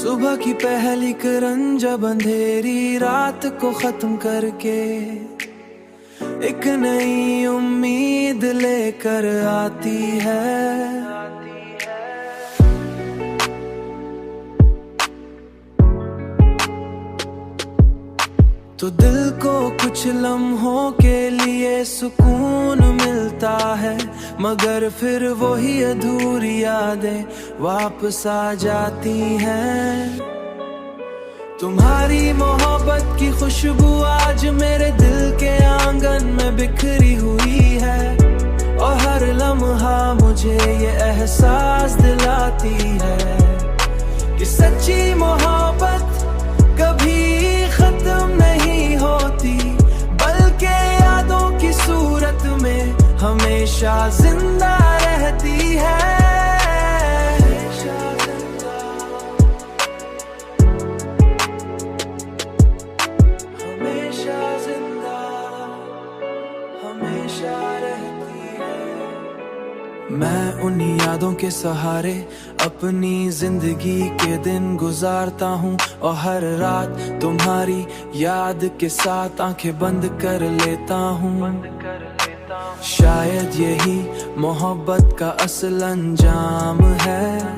सुबह की पहली किरण जब अंधेरी रात को खत्म करके एक नई उम्मीद लेकर आती है। तो दिल को कुछ लम्हों के लिए सुकून मिलता है, मगर फिर वही अधूरी यादें वापस आ जाती हैं। तुम्हारी मोहब्बत की खुशबू आज मेरे दिल के आंगन में बिखरी हुई है, और हर लम्हा मुझे ये एहसास दिलाती है कि सच्ची मोहब्बत कभी खत्म नहीं होती, बल्कि यादों की सूरत में हमेशा जिंदा रहती है। हमेशा जिंदा, हमेशा रहती है। मैं उन्हीं यादों के सहारे अपनी जिंदगी के दिन गुजारता हूँ, और हर रात तुम्हारी याद के साथ आंखें बंद कर लेता हूँ। शायद यही मोहब्बत का असल अंजाम है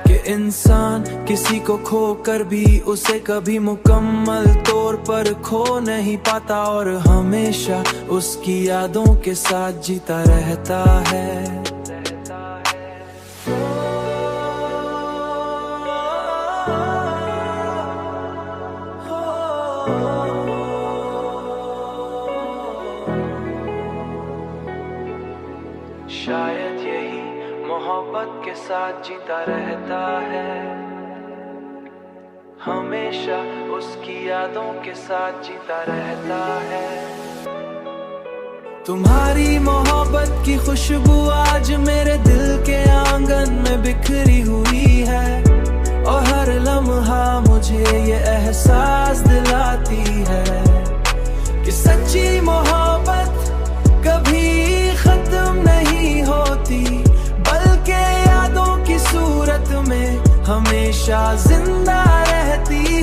कि इंसान किसी को खोकर भी उसे कभी मुकम्मल तौर पर खो नहीं पाता, और हमेशा उसकी यादों के साथ जीता रहता है। शायद यही मोहब्बत के साथ जीता रहता है, हमेशा उसकी यादों के साथ जीता रहता है। तुम्हारी मोहब्बत की खुशबू आज मेरे दिल के आंगन में बिखरी हुई है, और हर लम्हा मुझे ये एहसास दिलाती है कि सच्ची मोहब्बत कभी खत्म नहीं होती, बल्कि यादों की सूरत में हमेशा जिंदा रहती है।